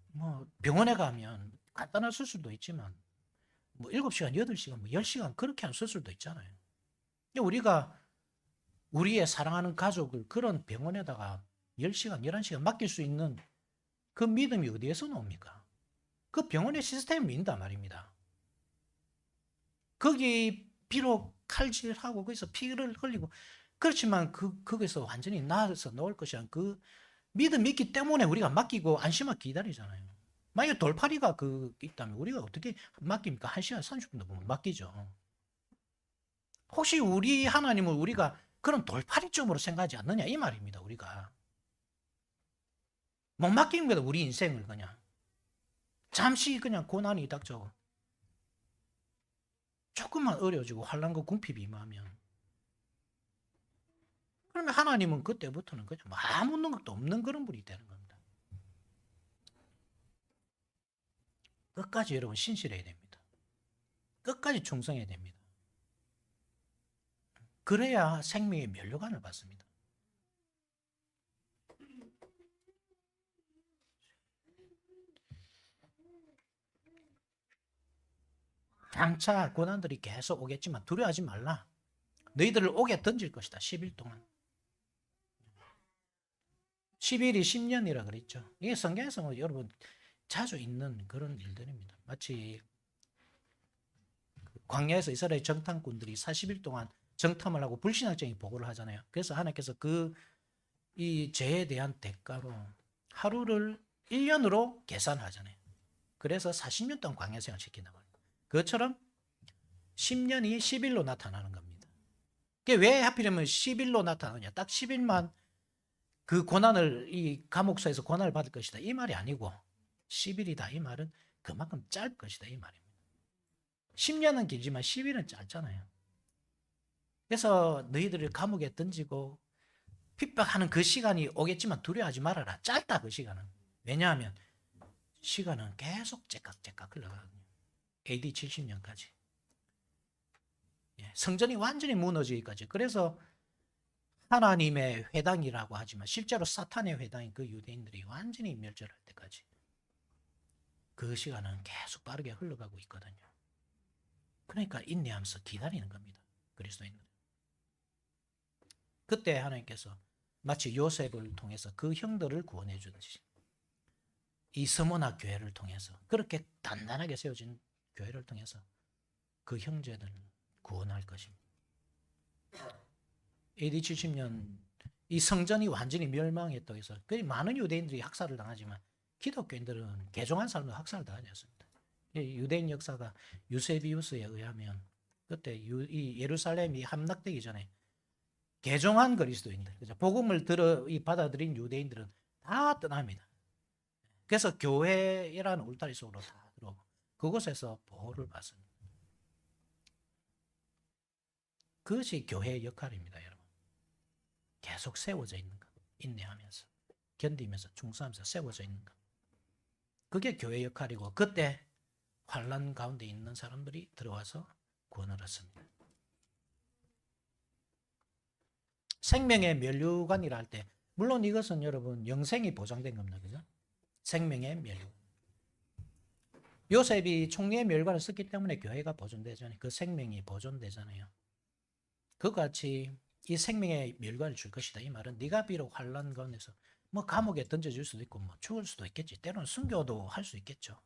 뭐 병원에 가면 간단한 수술도 있지만 뭐 7시간, 8시간, 뭐 10시간 그렇게 하는 수술도 있잖아요. 우리가 우리의 사랑하는 가족을 그런 병원에다가 10시간, 11시간 맡길 수 있는 그 믿음이 어디에서 나옵니까? 그 병원의 시스템을 믿는단 말입니다. 거기 비록 칼질하고 거기서 피를 흘리고 그렇지만 거기서 완전히 나아서 나올 것이 아니라 그 믿음이 있기 때문에 우리가 맡기고 안심하고 기다리잖아요. 만약에 돌팔이가 있다면 우리가 어떻게 맡깁니까? 1시간 30분도 못 맡기죠. 혹시 우리 하나님을 우리가 그런 돌팔이점으로 생각하지 않느냐 이 말입니다. 우리가 못 맡기는 거다. 우리 인생을 그냥 잠시 그냥 고난이 닥쳐 조금만 어려워지고 환난과 궁핍이 임하면 그러면 하나님은 그때부터는 그냥 아무 능력도 없는 그런 분이 되는 겁니다. 끝까지 여러분 신실해야 됩니다. 끝까지 충성해야 됩니다. 그래야 생명의 면류관을 받습니다. 장차 고난들이 계속 오겠지만 두려워하지 말라. 너희들을 옥에 던질 것이다. 10일 동안. 10일이 10년이라 그랬죠. 이게 성경에서 뭐 여러분 자주 있는 그런 일들입니다. 마치 광야에서 이스라엘 정탐꾼들이 40일 동안 정탐을 하고 불신앙적인 보고를 하잖아요. 그래서 하나님께서 이 죄에 대한 대가로 하루를 1년으로 계산하잖아요. 그래서 40년 동안 광야 생활 시킨다고 합니다. 그것처럼 10년이 10일로 나타나는 겁니다. 그게 왜 하필이면 10일로 나타나느냐? 딱 10일만 그 고난을 이 감옥소에서 고난을 받을 것이다. 이 말이 아니고 10일이다. 이 말은 그만큼 짧을 것이다. 이 말입니다. 10년은 길지만 10일은 짧잖아요. 그래서 너희들을 감옥에 던지고 핍박하는 그 시간이 오겠지만 두려워하지 말아라. 짧다 그 시간은. 왜냐하면 시간은 계속 째깍째깍 흘러가거든요. AD 70년까지. 성전이 완전히 무너지기까지. 그래서 하나님의 회당이라고 하지만 실제로 사탄의 회당인 그 유대인들이 완전히 멸절할 때까지 그 시간은 계속 빠르게 흘러가고 있거든요. 그러니까 인내하면서 기다리는 겁니다. 그리스도인들은. 그때 하나님께서 마치 요셉을 통해서 그 형들을 구원해 주듯이 이 서머나 교회를 통해서 그렇게 단단하게 세워진 교회를 통해서 그 형제들을 구원할 것입니다. AD 70년 이 성전이 완전히 멸망했다고 해서 많은 유대인들이 학살을 당하지만 기독교인들은 개종한 사람도 학살을 당하지 않습니다. 유대인 역사가 유세비우스에 의하면 그때 이 예루살렘이 함락되기 전에 개종한 그리스도인들, 복음을 받아들인 유대인들은 다 떠납니다. 그래서 교회라는 울타리 속으로 다 들어오고 그곳에서 보호를 받습니다. 그것이 교회의 역할입니다, 여러분. 계속 세워져 있는 것, 인내하면서 견디면서 충성하면서 세워져 있는 것. 그게 교회의 역할이고 그때 환난 가운데 있는 사람들이 들어와서 구원을 얻습니다. 생명의 면류관이라 할 때 물론 이것은 여러분 영생이 보장된 겁니다. 그죠? 생명의 면류관. 요셉이 총리의 멸관을 썼기 때문에 교회가 보존되잖아요. 그 생명이 보존되잖아요. 그같이 이 생명의 멸관을 줄 것이다. 이 말은 네가 비록 환난 가운데서 뭐 감옥에 던져질 수도 있고 뭐 죽을 수도 있겠지. 때로는 순교도 할 수 있겠죠.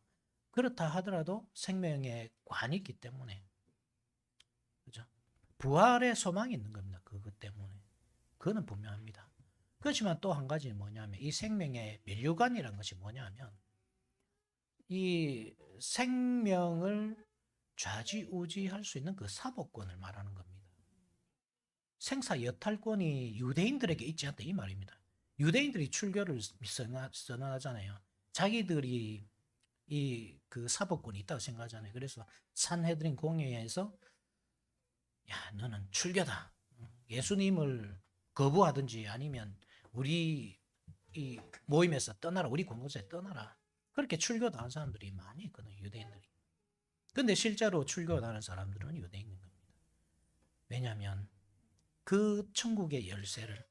그렇다 하더라도 생명의 관이 있기 때문에 그죠? 부활의 소망이 있는 겁니다. 그것 때문에. 그거는 분명합니다. 그렇지만 또 한 가지 뭐냐면 이 생명의 면류관이라는 것이 뭐냐면 이 생명을 좌지우지할 수 있는 그 사법권을 말하는 겁니다. 생사 여탈권이 유대인들에게 있지 않다 이 말입니다. 유대인들이 출교를 선언하잖아요. 자기들이 그 사법권이 있다고 생각하잖아요. 그래서 산헤드린 공회에서 야 너는 출교다. 예수님을 거부하든지 아니면 우리 이 모임에서 떠나라. 우리 공동체에 떠나라. 그렇게 출교당한 사람들이 많이 있거든요. 유대인들이. 근데 실제로 출교당하는 사람들은 유대인인 겁니다. 왜냐하면 그 천국의 열쇠를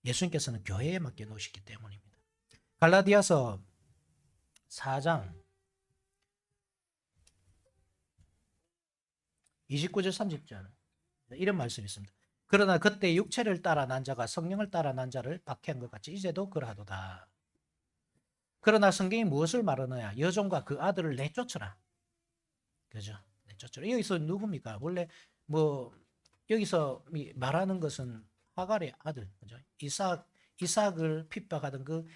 예수님께서는 교회에 맡겨놓으셨기 때문입니다. 갈라디아서 4장 29절 30절 이런 말씀이 있습니다. 그러나 그때 육체를 따라 난 자가 성령을 따라 난 자를 박해한 것 같이 이제도 그러하도다. 그러나 성경이 무엇을 말하느냐? 여종과 그 아들을 내쫓으라. 그죠? 내쫓으라. 여기서 누굽니까? 원래 뭐 여기서 말하는 것은 하갈의 아들, 그죠? 이삭을 핍박하던 그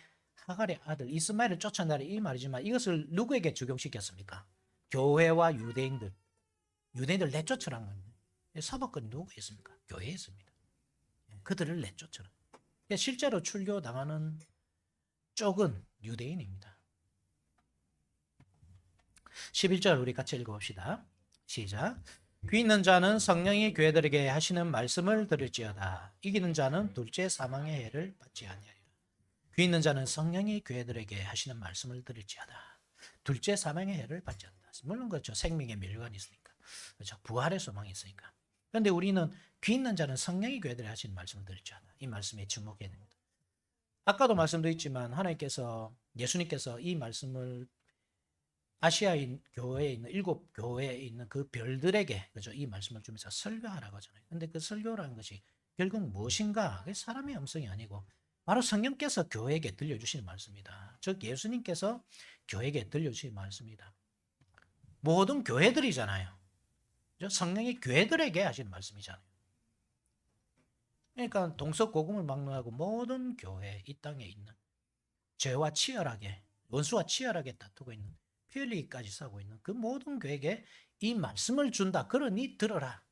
하갈의 아들 이스마엘을 쫓아내라 이 말이지만 이것을 누구에게 적용시켰습니까? 교회와 유대인들 내쫓으라는 겁니다. 사법권이 누구에 있습니까? 교회에 있습니다. 그들을 내쫓으라. 실제로 출교당하는 쪽은 유대인입니다. 11절 우리 같이 읽어봅시다. 시작. 귀 있는 자는 성령이 교회들에게 하시는 말씀을 들을지어다. 이기는 자는 둘째 사망의 해를 받지 아니하리라. 귀 있는 자는 성령이 교회들에게 하시는 말씀을 들을지어다. 둘째 사망의 해를 받지 않는다. 물론 그렇죠. 생명의 멸관이 있으니까. 그렇죠. 부활의 소망이 있으니까. 그런데 우리는 귀 있는 자는 성령이 교회들에게 하시는 말씀을 들을지어다. 이 말씀에 주목해야 됩니다. 아까도 말씀드렸지만 하나님께서 예수님께서 이 말씀을 아시아인 교회에 있는 7교회에 있는 그 별들에게 그죠? 이 말씀을 주면서 설교하라고 하잖아요. 근데 그 설교라는 것이 결국 무엇인가? 그게 사람의 음성이 아니고 바로 성령께서 교회에게 들려주시는 말씀이다. 즉 예수님께서 교회에게 들려주시는 말씀이다. 모든 교회들이잖아요. 성령이 교회들에게 하시는 말씀이잖아요. 그러니까 동서고금을 막론하고 모든 교회, 이 땅에 있는 죄와 치열하게, 원수와 치열하게 다투고 있는, 피 흘리기까지 싸고 있는 그 모든 교회에게 이 말씀을 준다. 그러니 들어라.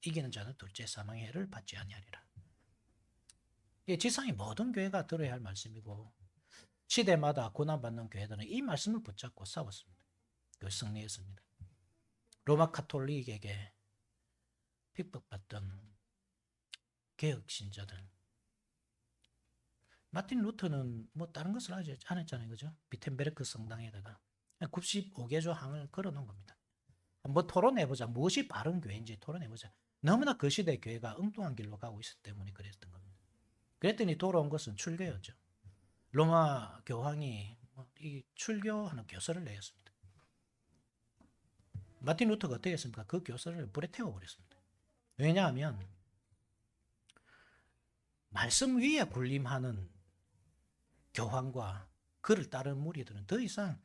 이기는 자는 둘째 사망의 해를 받지 아니하리라. 이게 지상의 모든 교회가 들어야 할 말씀이고 시대마다 고난받는 교회들은 이 말씀을 붙잡고 싸웠습니다. 그 승리했습니다. 로마 카톨릭에게 핍박받던 개혁 신자들. 마틴 루터는 뭐 다른 것을 하지 않았잖아요. 그죠? 비텐베르크 성당에다가 95개조 항을 걸어놓은 겁니다. 한번 토론해보자. 무엇이 바른 교회인지 토론해보자. 너무나 그 시대 교회가 엉뚱한 길로 가고 있었기 때문에 그랬던 겁니다. 그랬더니 돌아온 것은 출교였죠. 로마 교황이 이 출교하는 교서를 내었습니다. 마틴 루터가 어떻게 했습니까? 그 교서를 불에 태워버렸습니다. 왜냐하면 말씀 위에 군림하는 교황과 그를 따르는 무리들은 더 이상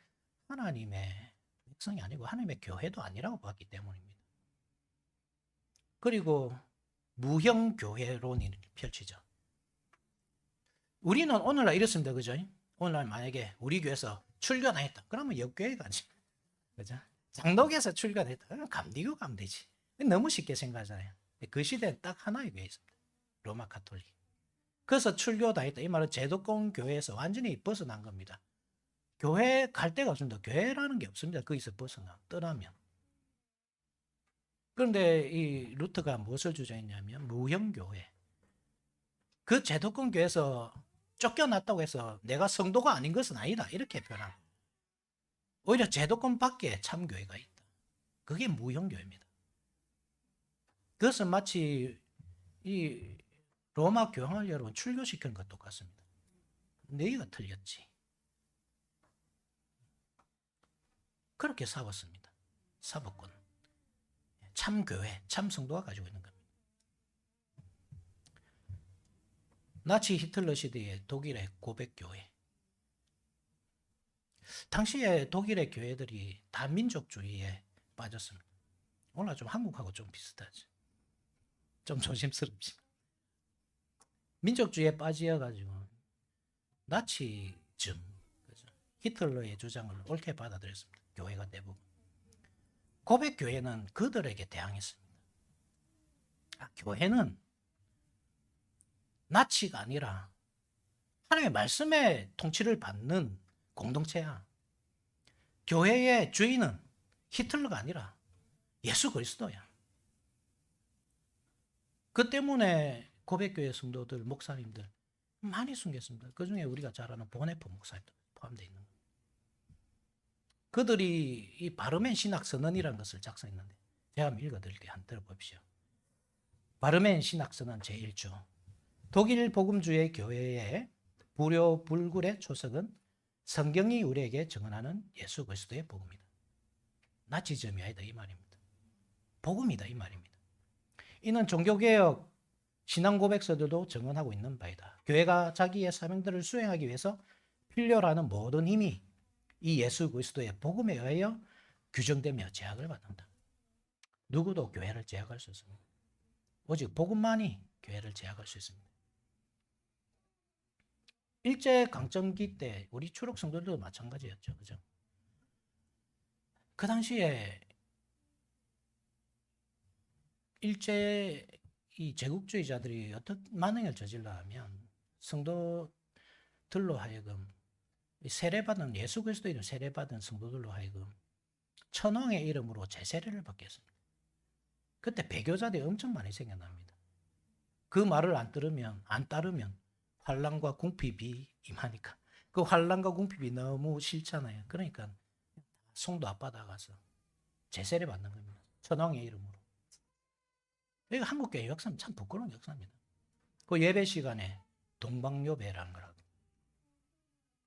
하나님의 백성이 아니고 하나님의 교회도 아니라고 봤기 때문입니다. 그리고 무형교회론이 펼치죠. 우리는 오늘날 이렇습니다. 그죠? 오늘날 만약에 우리 교회에서 출교했다. 그러면 역교회가 아니죠. 그죠? 장독에서 출교했다. 그럼 감리교 가면 되지. 너무 쉽게 생각하잖아요. 그 시대에 딱 하나의 교회 있습니다. 로마 카톨릭. 그래서 출교다 했다. 이 말은 제도권 교회에서 완전히 벗어난 겁니다. 교회 갈 데가 없습니다. 교회라는 게 없습니다. 거기서 떠나면. 그런데 이 루터가 무엇을 주장했냐면 무형교회. 그 제도권 교회에서 쫓겨났다고 해서 내가 성도가 아닌 것은 아니다. 이렇게 표현합니다. 오히려 제도권 밖에 참교회가 있다. 그게 무형교회입니다. 그것은 마치 이 로마 교황을 여러분 출교시키는 것 똑같습니다. 너희가 틀렸지. 그렇게 싸웠습니다. 사법권. 참교회, 참성도가 가지고 있는 겁니다. 나치 히틀러 시대의 독일의 고백교회. 당시에 독일의 교회들이 다 민족주의에 빠졌습니다. 오늘 좀 한국하고 좀 비슷하죠. 좀 조심스럽지. 민족주의에 빠져가지고 나치즘, 히틀러의 주장을 옳게 받아들였습니다. 교회가 대부분. 고백교회는 그들에게 대항했습니다. 교회는 나치가 아니라 하나님의 말씀의 통치를 받는 공동체야. 교회의 주인은 히틀러가 아니라 예수 그리스도야. 그 때문에 고백교회 성도들, 목사님들 많이 숨겼습니다. 그 중에 우리가 잘 아는 보네포 목사님도 포함되어 있는 거예요. 그들이 이 바르멘 신학 선언이라는 것을 작성했는데 제가 한번 읽어드릴게요. 한번 들어봅시오. 바르멘 신학 선언 제1조. 독일 복음주의 교회의 불효 불굴의 초석은 성경이 우리에게 증언하는 예수 그리스도의 복음이다. 나치즘이 아니다 이 말입니다. 복음이다 이 말입니다. 이는 종교개혁 신앙고백서들도 증언하고 있는 바이다. 교회가 자기의 사명들을 수행하기 위해서 필요로 하는 모든 힘이 이 예수 그리스도의 복음에 의하여 규정되며 제약을 받는다. 누구도 교회를 제약할 수 없습니다. 오직 복음만이 교회를 제약할 수 있습니다. 일제강점기 때 우리 초록 성도들도 마찬가지였죠. 그죠? 그 당시에 일제 이 제국주의자들이 어떤 만행을 저질러 하면 성도들로 하여금 세례받은 예수 그리스도인을 세례받은 성도들로 하여금 천황의 이름으로 제세례를 받게 했습니다. 그때 배교자들이 엄청 많이 생겨납니다. 그 말을 안 따르면 환난과 궁핍이 임하니까 그 환난과 궁핍이 너무 싫잖아요. 그러니까 송도 앞바다 가서 제세례 받는 겁니다. 천황의 이름으로. 이거 한국교회 역사는 참 부끄러운 역사입니다. 그 예배 시간에 동방요배라는 거라고.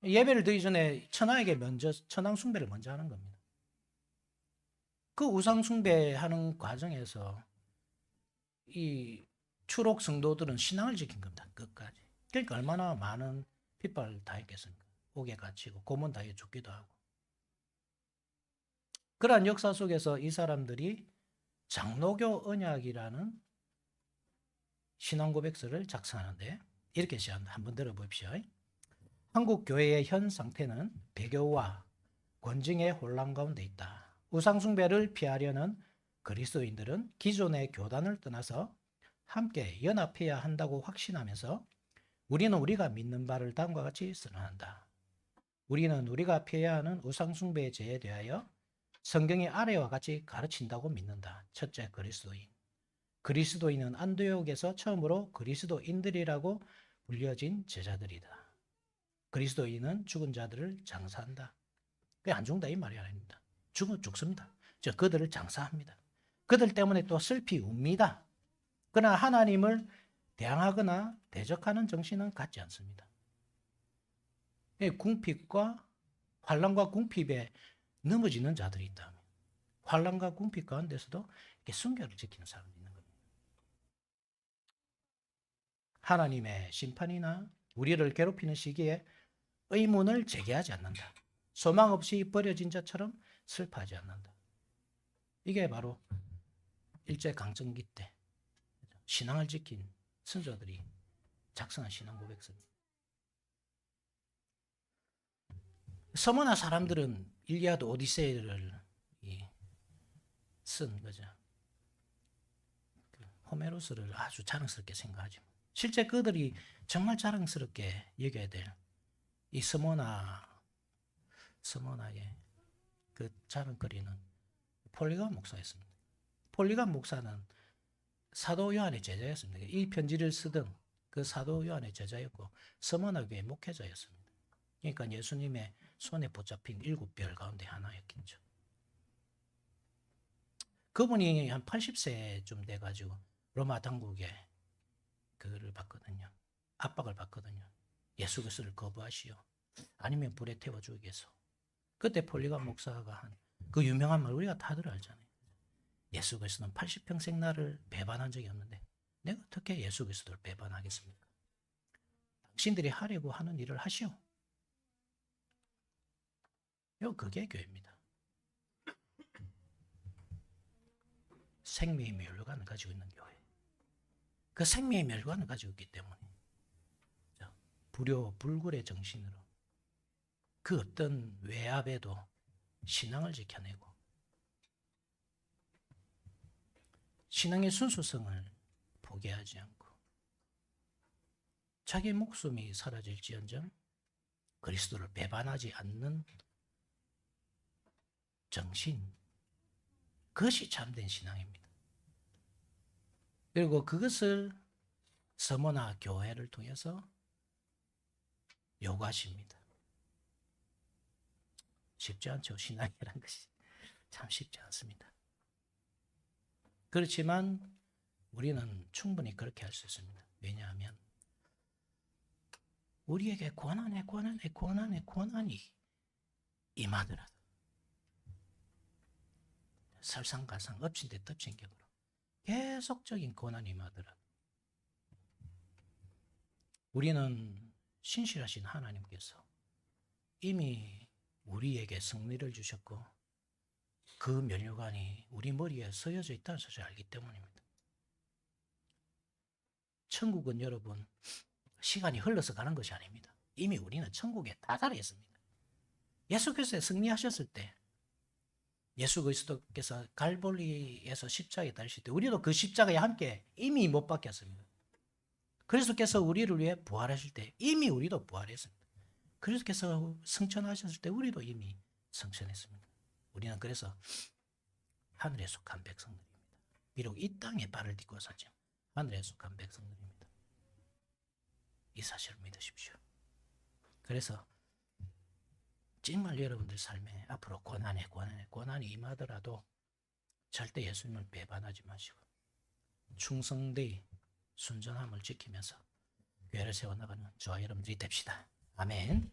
예배를 드리기 전에 천하에게 먼저 천왕 숭배를 먼저 하는 겁니다. 그 우상 숭배하는 과정에서 이 추록 성도들은 신앙을 지킨 겁니다. 끝까지. 그러니까 얼마나 많은 핍박을 당했겠습니까? 옥에 갇히고 고문 당해 죽기도 하고. 그러한 역사 속에서 이 사람들이 장로교 언약이라는 신앙 고백서를 작성하는데 이렇게 시작합니다. 한번 들어보십시오. 한국 교회의 현 상태는 배교와 권징의 혼란 가운데 있다. 우상 숭배를 피하려는 그리스도인들은 기존의 교단을 떠나서 함께 연합해야 한다고 확신하면서 우리는 우리가 믿는 바를 다음과 같이 선언한다. 우리는 우리가 피해야 하는 우상 숭배에 대하여 성경이 아래와 같이 가르친다고 믿는다. 첫째, 그리스도인. 그리스도인은 안디옥에서 처음으로 그리스도인들이라고 불려진 제자들이다. 그리스도인은 죽은 자들을 장사한다. 그게 안 죽는다 이 말이 아닙니다. 죽으면 죽습니다. 그들을 장사합니다. 그들 때문에 또 슬피 웁니다. 그러나 하나님을 대항하거나 대적하는 정신은 갖지 않습니다. 궁핍과 환난과 궁핍에 넘어지는 자들이 있다면 환난과 궁핍 가운데서도 이렇게 순결을 지키는 사람이 있는 겁니다. 하나님의 심판이나 우리를 괴롭히는 시기에 의문을 제기하지 않는다. 소망 없이 버려진 자처럼 슬퍼하지 않는다. 이게 바로 일제강점기 때 신앙을 지킨 선조들이 작성한 신앙 고백서입니다. 서머나 사람들은 일리아드 오디세이를 쓴 거죠. 호메로스를 아주 자랑스럽게 생각하죠. 실제 그들이 정말 자랑스럽게 여겨야 될 이 서머나의 그 자랑거리는 폴리감 목사였습니다. 폴리감 목사는 사도 요한의 제자였습니다. 이 편지를 쓰던 그 사도 요한의 제자였고 서머나 교회 목회자였습니다. 그러니까 예수님의 손에 붙잡힌 7별 가운데 하나였겠죠. 그분이 한 80세쯤 돼가지고 로마 당국에 그를 받거든요. 압박을 받거든요. 예수 그리스도를 거부하시오. 아니면 불에 태워 죽이겠소. 그때 폴리감 목사가 한 그 유명한 말 우리가 다들 알잖아요. 예수 그리스도는 80평생 나를 배반한 적이 없는데 내가 어떻게 예수 그리스도를 배반하겠습니까? 당신들이 하려고 하는 일을 하시오. 그게 교회입니다. 생명의 멸관을 가지고 있는 교회. 그 생명의 멸관을 가지고 있기 때문에 불효불굴의 정신으로 그 어떤 외압에도 신앙을 지켜내고 신앙의 순수성을 포기하지 않고 자기 목숨이 사라질지언정 그리스도를 배반하지 않는 정신, 그것이 참된 신앙입니다. 그리고 그것을 서머나 교회를 통해서 요구하십니다. 쉽지 않죠. 신앙이라는 것이 참 쉽지 않습니다. 그렇지만 우리는 충분히 그렇게 할 수 있습니다. 왜냐하면 우리에게 고난이 임하더라도 설상가상 엎친 데 덮친 격으로 계속적인 고난이 임하더라도 우리는 신실하신 하나님께서 이미 우리에게 승리를 주셨고 그 면류관이 우리 머리에 서여져 있다는 사실을 알기 때문입니다. 천국은 여러분 시간이 흘러서 가는 것이 아닙니다. 이미 우리는 천국에 다다르겠습니다. 예수 그리스도에 승리하셨을 때 예수 그리스도께서 갈보리에서 십자가에 달리실 때 우리도 그 십자가에 함께 이미 못 박혔습니다. 그리스도께서 우리를 위해 부활하실 때 이미 우리도 부활했습니다. 그리스도께서 승천하셨을 때 우리도 이미 승천했습니다. 우리는 그래서 하늘에 속한 백성들입니다. 비록 이 땅에 발을 딛고 사지만 하늘에 속한 백성들입니다. 이 사실을 믿으십시오. 그래서 정말 여러분들 삶에 앞으로 고난이 임하더라도 절대 예수님을 배반하지 마시고 충성되이 순전함을 지키면서 교회를 세워나가는 저와 여러분들이 됩시다. 아멘.